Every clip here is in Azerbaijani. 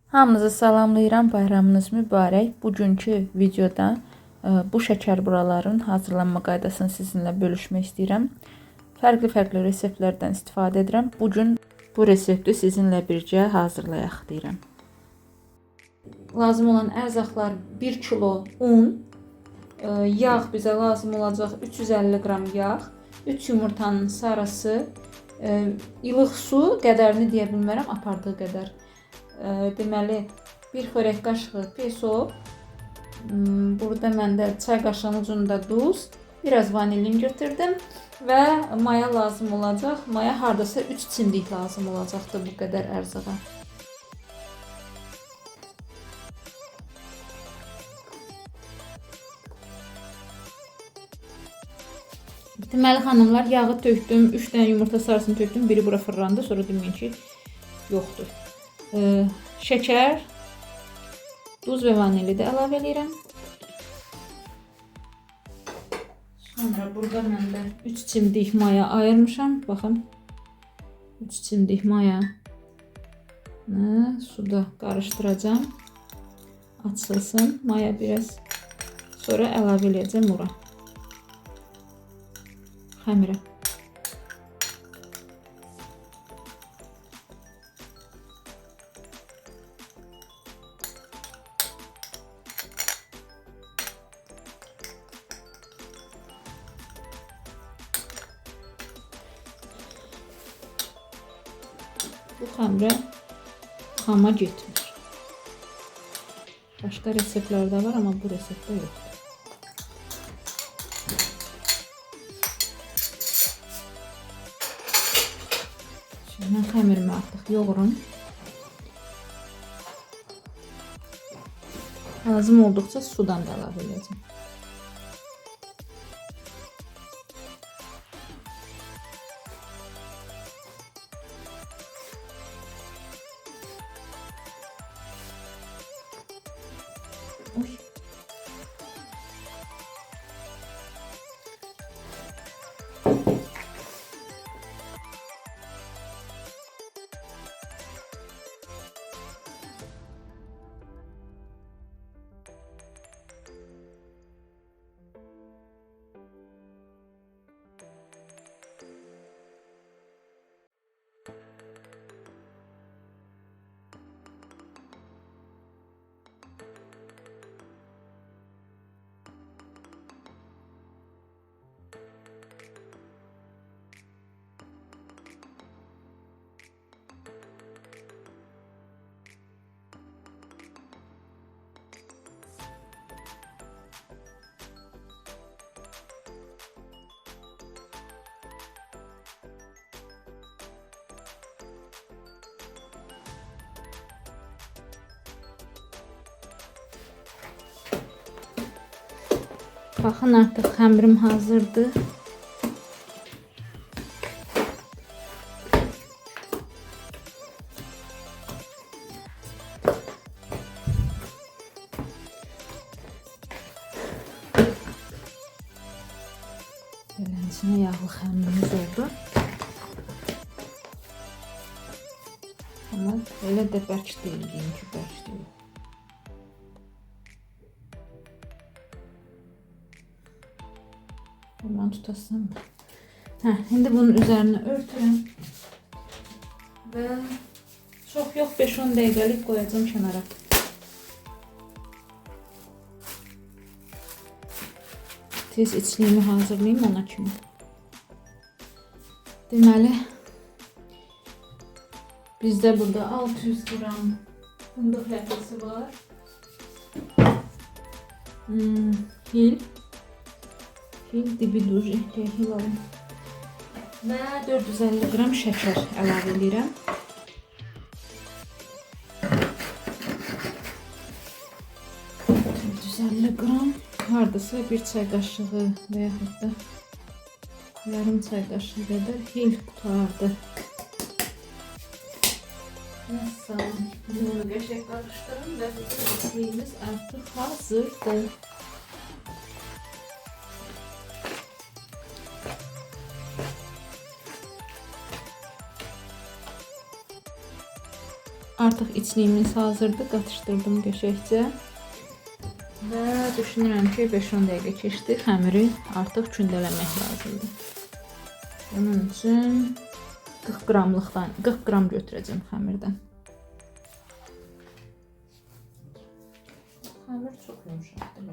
Hamınızı salamlayıram, bayramınız mübarək. Bugünkü videoda bu şəkər buraların hazırlanma qaydasını sizinlə bölüşmək istəyirəm. Fərqli reseptlərdən istifadə edirəm. Bugün bu resepti sizinlə birgə hazırlayaq deyirəm. Lazım olan ərzaqlar 1 kilo un, yağ bizə lazım olacaq 350 qram yağ, 3 yumurtanın sarısı, ilıq su qədərini deyə bilmərəm, apardığı qədər. Deməli, bir xörək qaşığı peso, burada məndə çay qaşığının ucunda duz, biraz vanilin götürdüm və maya lazım olacaq. Maya hardasa 3 çimdik lazım olacaqdı bu qədər ərzağa. Deməli xanımlar, yağı tökdüm, 3 dənə yumurta sarısını tökdüm, biri bura fırlandı, sonra deməyin ki, yoxdur. Şəkər, duz və vanili də əlavə edirəm. Sonra burada məndə 3 çimdik maya ayırmışam. Baxın, 3 çimdik maya suda qarışdıracağım. Açılsın maya biraz. Sonra əlavə edəcəm ora. Xəmirə. Bu xəmirə xama getmir. Başqa reseptlər də var, amma bu reseptdə yoxdur. Şimdi mən xəmirimi artıq yoğurum. Lazım olduqca sudan da əlavə edəcəm. Oy. Baxın, artıq xəmirim hazırdır. Beləsinə yağlı xəmirimiz oldu. Amma elə də bərk deyil, deyim ki, bərk deyil. Hemen tutasam mı? Şimdi bunun üzerine örtürüm ve çok yok 5-10 dəqiqəlik koyacağım kenara. Tez içliyimi hazırlayayım ona kimi. Deməli, bizdə burada 600 gram fındıq ləpəsi var. Fil dibi duz ehtiyacı alın. Və 450 qram şəkər əlavə edirəm. 450 qram, hardasa bir çay qaşığı və yaxud da yarım çay qaşığı qədər hil qutardı. Məsələn, bunu qəşəng qarışdırın və bizim içliyimiz artıq hazırdır. Artıq içliyimiz hazırdır. Qatışdırdım qəşəngcə. Və düşünürəm ki 5-10 dəqiqə keçdi. Xəmiri artıq kündələmək lazımdır. Bunun üçün 40 qramlıqdan 40 qram götürəcəm xəmirdən. Xəmir çox yumşaqdır.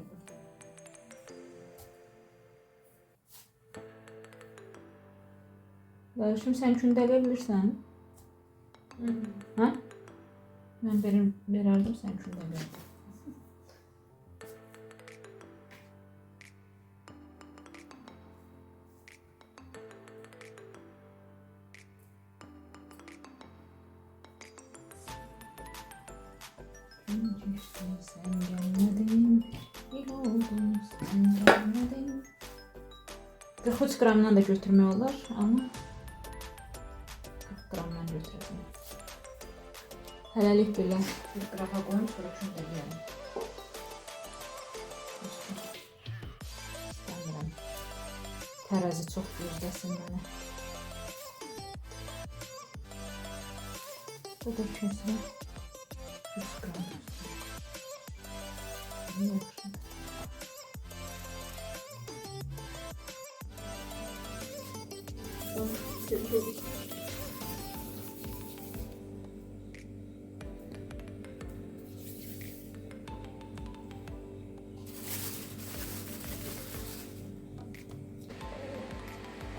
Şimdi sən kündələ bilirsən? Hə? Mən verərdim, sən kündələ. Sen gelmedin, bir oldun, sen gelmedin. 43 qramdan da götürmək olar, amma 40 qramdan götürəcəm. Hələlik belə bir qrafa qoyum, sonra kündələyəm. İstəmirəm. Tərəzi çox gözləsin mənə. Bu da kəsrə 100 qram. Yaxşı.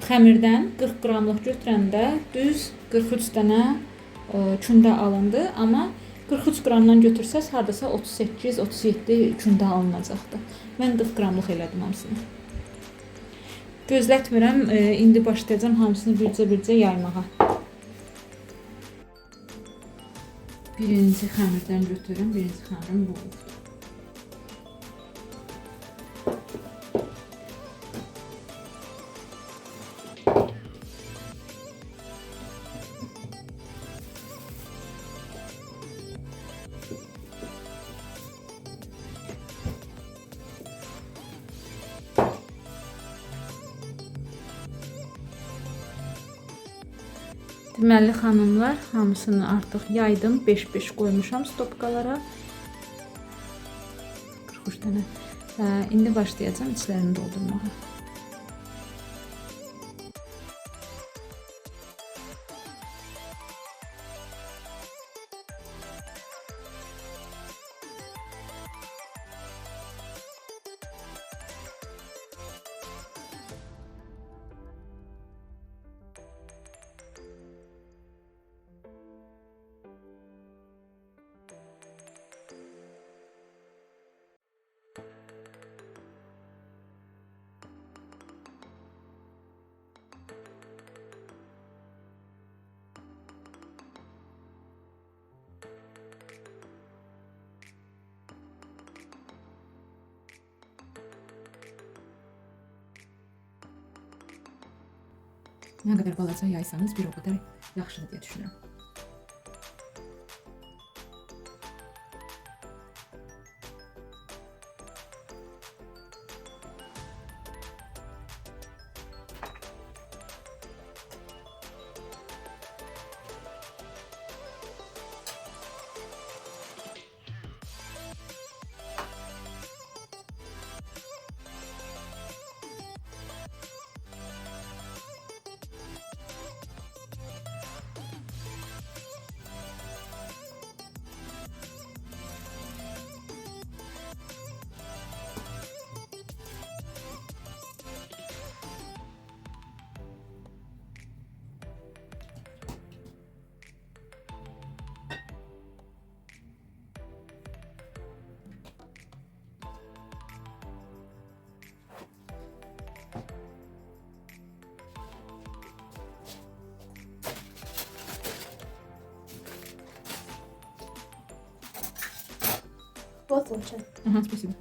Xəmirdən 40 qramlıq götürəndə düz 43 dənə kündə alındı, amma 43 qramdan götürsəz hardasa 38-37 kündə alınacaqdır. Mən 40 qramlıq elədim hamısını. Gözlətmirəm, indi başlayacağım hamısını bircə yaymağa. Birinci xəmirdən götürürüm, birinci xəmirim bu oldu. Deməli xanımlar, hamısını artıq yaydım, 5-5 qoymuşam stopkalara. 43 dənə. İndi başlayacağım içlərini doldurmağa. Nə qədər balaca yaysanız bir o qədər yaxşıdır deyə düşünürəm. Вот лучше. Ага, спасибо.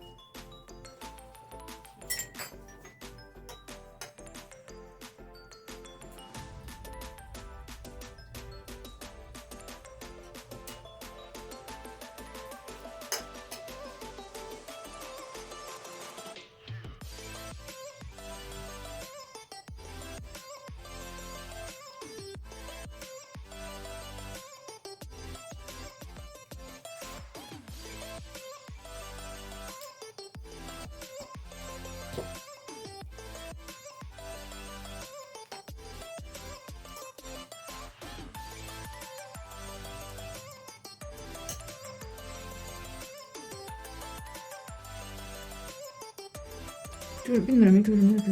Bilmirəm, görünür.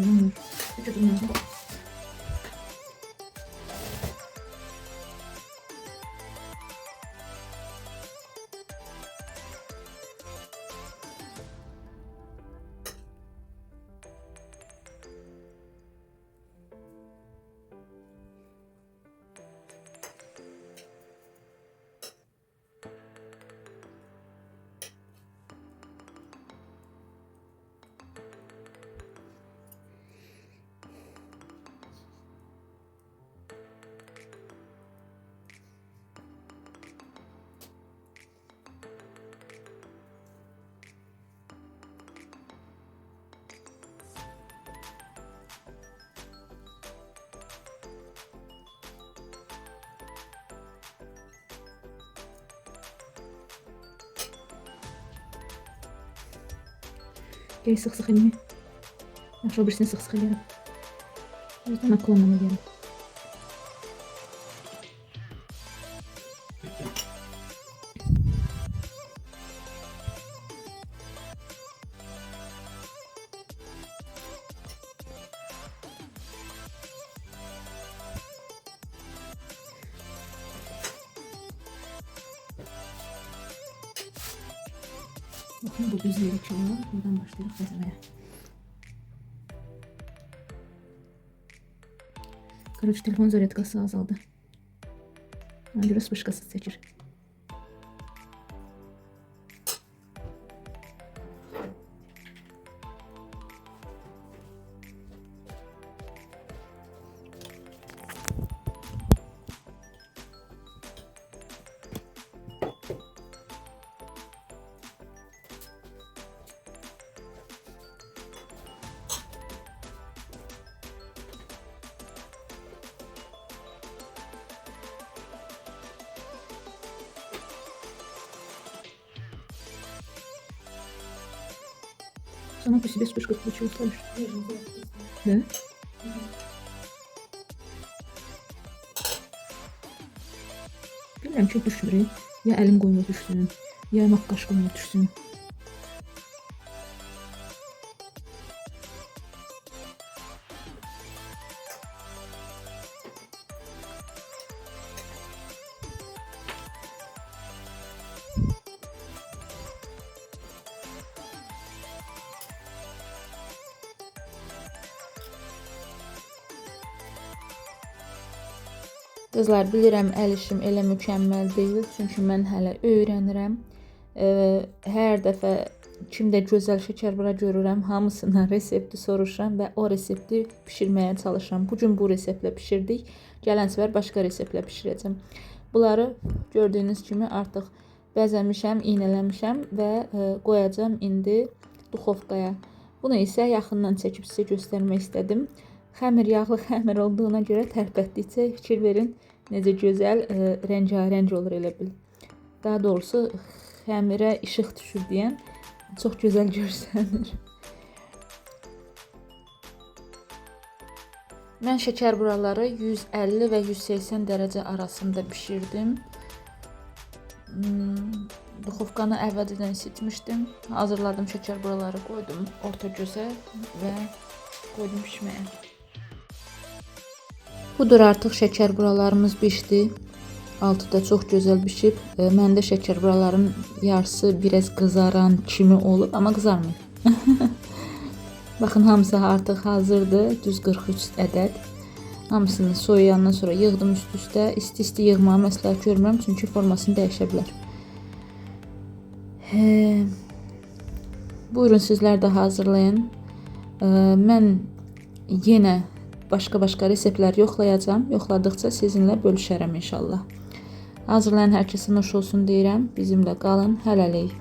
Gel sık elimi. Yaxşı birisini sık eləyirəm. O yüzden akıllanmam eləyirəm. Bakın bu düz yeri çalıyor. Buradan başlayalım bezemeye. Короче, telefon zaryadkası azaldı. Ona göre spışkası seçir. Сама по себе вспышка получилась, слышишь? Да? Bilmirəm ki, düşmür. Ya əlim qoyma düşsün, ya maqqaş qoyma düşsün. Qızlar, bilirəm əl işim elə mükəmməl deyil, çünki mən hələ öyrənirəm. Hər dəfə kimdə gözəl şəkərbura görürəm, hamısından resepti soruşuram və o resepti pişirməyə çalışıram. Bugün bu reseptlə pişirdik, gələn səfər başqa reseptlə pişirəcəm. Bunları gördüyünüz kimi artıq bəzəmişəm, iynələmişəm və qoyacağam indi duxovkaya. Bunu isə yaxından çəkib sizə göstərmək istədim. Xəmir yağlı xəmir olduğuna görə tərpətdikcə fikir verin necə gözəl rəngarəng olur elə bil. Daha doğrusu xəmirə işıq düşür deyən çox gözəl görsənir. Mən şəkərburaları 150 və 180 dərəcə arasında bişirdim. Duxovkanı əvvəlcədən isitmişdim. Hazırladım şəkərburaları, qoydum orta gözə və qoydum pişməyə. Budur, artıq şəkərburalarımız bişdi. Altı da çox gözəl bişib. Məndə şəkərburaların yarısı biraz qızaran kimi olub, amma qızarmır. Baxın, hamısı artıq hazırdır. Düz 43 ədəd. Hamısını soyuyandan sonra yığdım üst-üstə. İsti-isti yığmağı məsləhət görmürəm, çünki formasını dəyişə bilər. Buyurun, sizlər də hazırlayın. Mən yenə başqa reseptlər yoxlayacağam. Yoxladıqca sizinlə bölüşərəm inşallah. Hazırlayan hər kəsə nuş olsun deyirəm. Bizimlə qalın. Hələlik.